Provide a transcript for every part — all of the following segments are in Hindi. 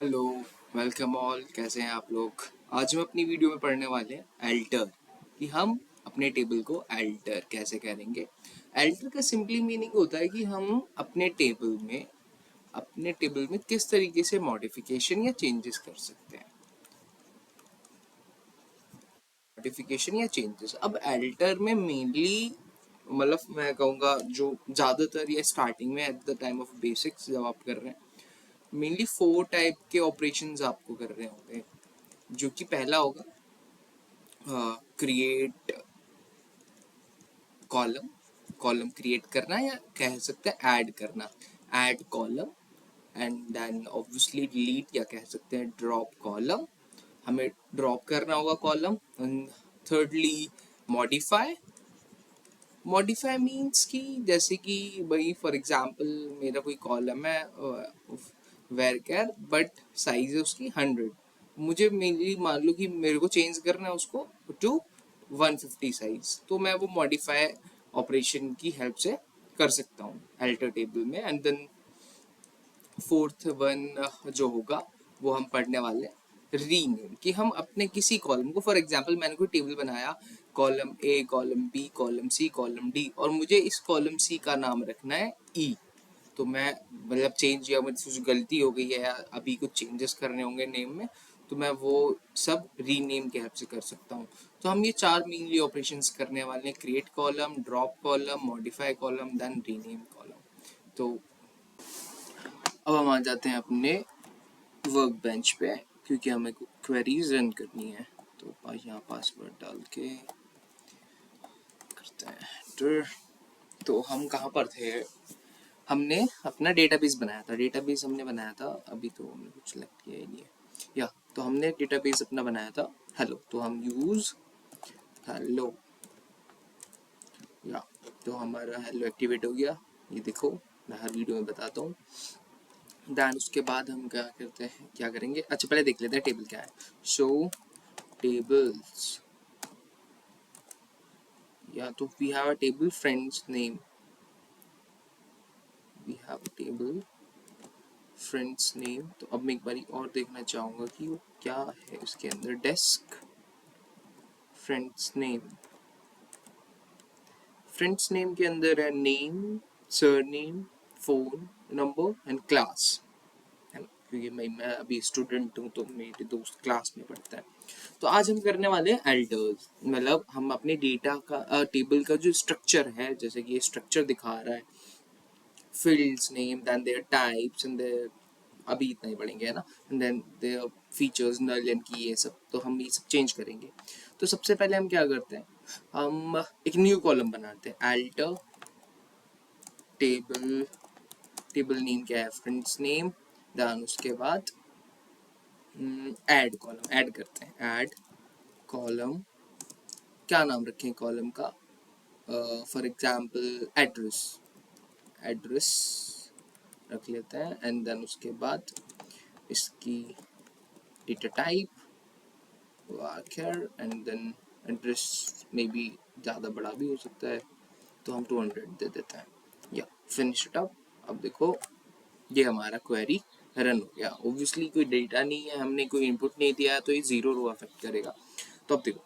Hello, welcome all. कैसे हैं आप लोग? आज हम अपनी वीडियो में पढ़ने वाले हैं अल्टर, कि हम अपने टेबल को अल्टर कैसे करेंगे। अल्टर का सिंपली मीनिंग होता है कि हम अपने टेबल में किस तरीके से मॉडिफिकेशन या चेंजेस कर सकते हैं। मॉडिफिकेशन या चेंजेस, अब अल्टर में मेनली मतलब मैं कहूँगा जो ज़्यादातर या स्टार्टिंग में at the time of basics जब आप कर रहे हैं, मेनली 4 टाइप के ऑपरेशंस आपको कर रहे होते हैं। जो कि पहला होगा क्रिएट कॉलम, कॉलम क्रिएट करना या कह सकते हैं ऐड करना, add column. And then obviously delete या कह सकते हैं ड्रॉप कॉलम, हमें ड्रॉप करना होगा column. And thirdly modify, modify means कि जैसे कि भाई फॉर एग्जांपल मेरा कोई कॉलम है वेर कैर, बट साइज है उसकी 100, मुझे मेनली मान लो कि मेरे को चेंज करना है उसको टू 150 साइज, तो मैं वो मॉडिफाई ऑपरेशन की हेल्प से कर सकता हूँ अल्टर टेबल में। एंड देन फोर्थ वन जो होगा वो हम पढ़ने वाले हैं रीनेम, कि हम अपने किसी कॉलम को, फॉर एग्जांपल मैंने कोई टेबल बनाया, column A, column B, column C, column D, और मुझे इस कॉलम सी का नाम रखना है ई। तो मैं मतलब चेंज या मुझसे कुछ गलती हो गई है या अभी कुछ चेंजेस करने होंगे नेम में, तो मैं वो सब रीनेम के हेल्प से कर सकता हूँ। तो हम ये चार मेनली ऑपरेशंस करने वाले हैं: create column, drop column, modify column, then rename column. तो अब हम आ जाते हैं अपने वर्क बेंच पे, क्योंकि हमें क्वेरीज रन करनी है। तो यहाँ पासवर्ड डाल के करते हैं एंटर। तो हम कहाँ पर थे? हमने अपना डेटाबेस बनाया था, डेटाबेस हमने बनाया था, अभी तो हमने कुछ सेलेक्ट किया ही नहीं है। या तो हमने डेटाबेस अपना बनाया था हेलो, तो हम यूज हेलो, या तो हमारा हेलो एक्टिवेट हो गया। ये देखो, मैं हर वीडियो में बताता हूँ। दैन उसके बाद हम क्या करते हैं, क्या करेंगे, अच्छा पहले देख लेते हैं टेबल क्या है। शो टेबल्स, या तो we have a table friends name, we have a table friends name. तो अब मैं एक बारी और देखना चाहूँगा कि वो क्या है उसके अंदर। Desk, friends name, friends name के अंदर है name, surname, phone number and class, है ना, क्योंकि मैं अभी स्टूडेंट हूँ तो मेरे दोस्त क्लास में पढ़ता है। तो आज हम करने वाले हैं एल्डर्स, मतलब हम अपने डेटा का टेबल का जो स्ट्रक्चर है, जैसे कि ये स्ट्रक्चर दिखा रहा है, fields name, then their types and their, अभी इतना ही पढ़ेंगे है ना, and then their features, null and key, ये सब तो हम ये सब चेंज करेंगे। तो सबसे पहले हम क्या करते हैं, हम एक न्यू कॉलम बनाते हैं, अल्टर टेबल, टेबल नेम क्या है, फ्रेंड्स नेम, देन उसके बाद ऐड कॉलम, ऐड करते हैं, ऐड कॉलम, क्या नाम रखें कॉलम का, फॉर एग्जांपल एड्रेस, एड्रेस रख लेते हैं। एंड देन उसके बाद इसकी डेटा टाइप वाक्यर, एंड देन एड्रेस में भी ज़्यादा बड़ा भी हो सकता है, तो हम 200 दे देते हैं, या फिनिश इट अप। अब देखो ये हमारा क्वेरी रन हो गया। ऑब्वियसली कोई डेटा नहीं है, हमने कोई इनपुट नहीं दिया है, तो ये जीरो रो अफेक्ट करेगा। तो अब देखो,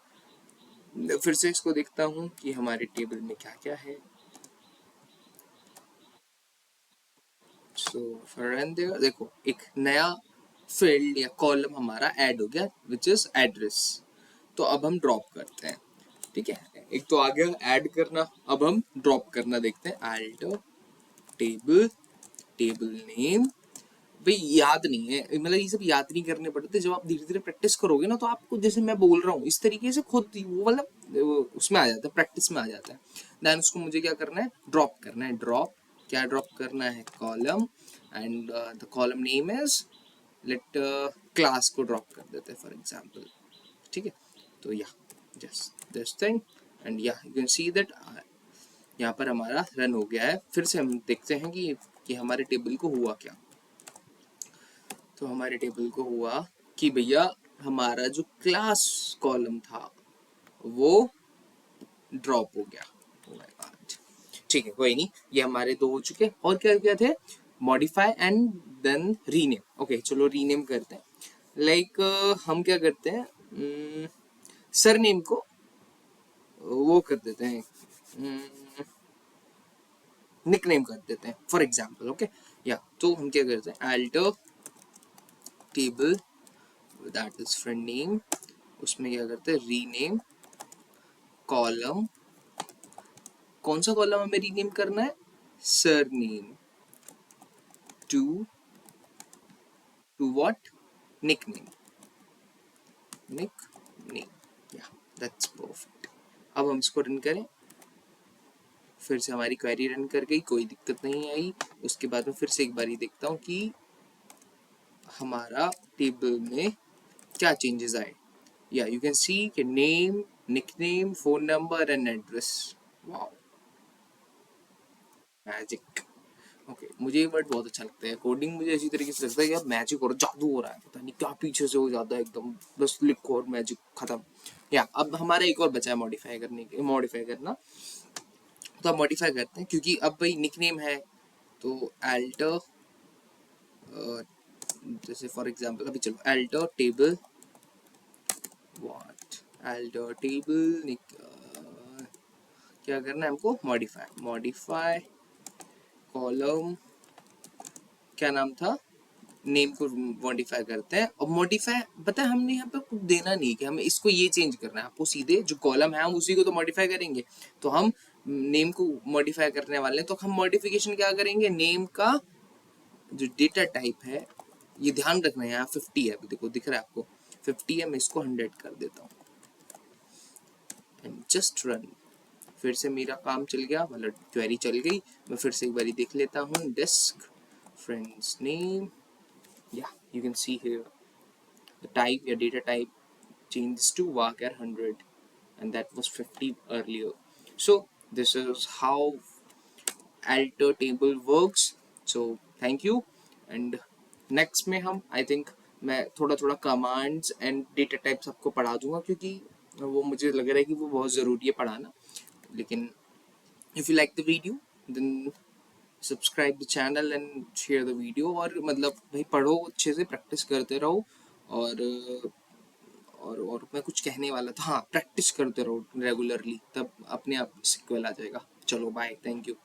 फिर से इसको देखता हूँ कि हमारे टेबल में क्या क्या है। सो देखो एक नया फील्ड या कॉलम हमारा ऐड हो गया, विच इज एड्रेस। तो अब हम ड्रॉप करते हैं, ठीक है, एक तो आ गया ऐड करना, अब हम ड्रॉप करना देखते हैं। अल्टर टेबल, टेबल नेम, भाई याद नहीं है, मतलब ये सब याद नहीं करने पड़ते, जब आप धीरे धीरे प्रैक्टिस करोगे ना, तो आपको जैसे मैं बोल रहा हूँ इस तरीके से खुद वो मतलब उसमें आ जाता है, प्रैक्टिस में आ जाता है। देन उसको मुझे क्या करना है, ड्रॉप करना है। ड्रॉप, क्या ड्रॉप करना है, column, and the column name is, late class को ड्रॉप कर देते हैं फॉर एग्जाम्पल, ठीक है। तो या जस्ट दिस थिंग, एंड या यू कैन सी दैट यहाँ पर हमारा रन हो गया है। फिर से हम देखते हैं कि हमारे टेबल को हुआ क्या। तो हमारे टेबल को हुआ कि भैया हमारा जो क्लास कॉलम था वो ड्रॉप हो गया। Oh my God. ठीक है, कोई नहीं, ये हमारे दो हो चुके। और क्या क्या थे, modify and then rename. Okay चलो रीनेम करते हैं। लाइक हम क्या करते हैं, सरनेम को वो कर देते हैं, निकनेम कर देते हैं फॉर एग्जाम्पल। ओके या तो हम क्या करते हैं, alter table that is friend name, उसमें क्या करते हैं रीनेम कॉलम, कौन सा कॉलम हमें रीनेम करना है, surname to what, nickname, nickname या दैट्स परफेक्ट। अब हम इसको रन करें, फिर से हमारी क्वेरी रन कर गई, कोई दिक्कत नहीं आई। उसके बाद में फिर से एक बार ही देखता हूँ कि हमारा टेबल में क्या चेंजेस आए। या यू कैन सी कि name, nickname, phone number and address. Wow magic. Okay मुझे ये वर्ड बहुत अच्छा लगता है, कोडिंग मुझे इसी तरीके से लगता है कि यार मैजिक हो रहा, जादू हो रहा है, पता नहीं क्या पीछे से हो जाता है एकदम, बस लिखो और मैजिक खत्म। या अब हमारा एक और बचा है मॉडिफाई करने के, मॉडिफाई करना। तो अब मॉडिफाई करते हैं, क्योंकि अब भाई निकनेम है तो अल्टर, जैसे फॉर एग्जांपल अभी चलो alter table what, alter table क्या करना है हमको, मॉडिफाई कॉलम, क्या नाम था, नेम को मॉडिफाई करते हैं। और मॉडिफाई पता है हमने यहाँ पे कुछ देना नहीं कि हमें इसको ये चेंज करना है, आपको सीधे जो कॉलम है हम उसी को तो मॉडिफाई करेंगे। तो हम नेम को मॉडिफाई करने वाले हैं, तो हम मॉडिफिकेशन क्या करेंगे, नेम का जो डेटा टाइप है, ये ध्यान रखना है यहाँ 50 है, देखो दिख रहा है आपको 50 है, मैं इसको 100 कर देता हूँ एंड जस्ट रन। फिर से मेरा काम चल गया, मतलब क्वेरी चल गई। मैं फिर से एक बार देख लेता हूँ, desc friends name, yeah you can see here the type, your data type changes to varchar 100 and that was 50 earlier. So this is how alter table works. So thank you and next में हम I think मैं थोड़ा थोड़ा कमांड्स एंड डेटा टाइप्स आपको पढ़ा दूंगा, क्योंकि वो मुझे लग रहा है कि वो बहुत ज़रूरी है पढ़ाना। लेकिन if you like the video then subscribe the channel and share the video. और मतलब भाई पढ़ो अच्छे से, प्रैक्टिस करते रहो। और और मैं कुछ कहने वाला था, हाँ प्रैक्टिस करते रहो रेगुलरली, तब अपने आप सिक्वल आ जाएगा। चलो बाय, थैंक यू।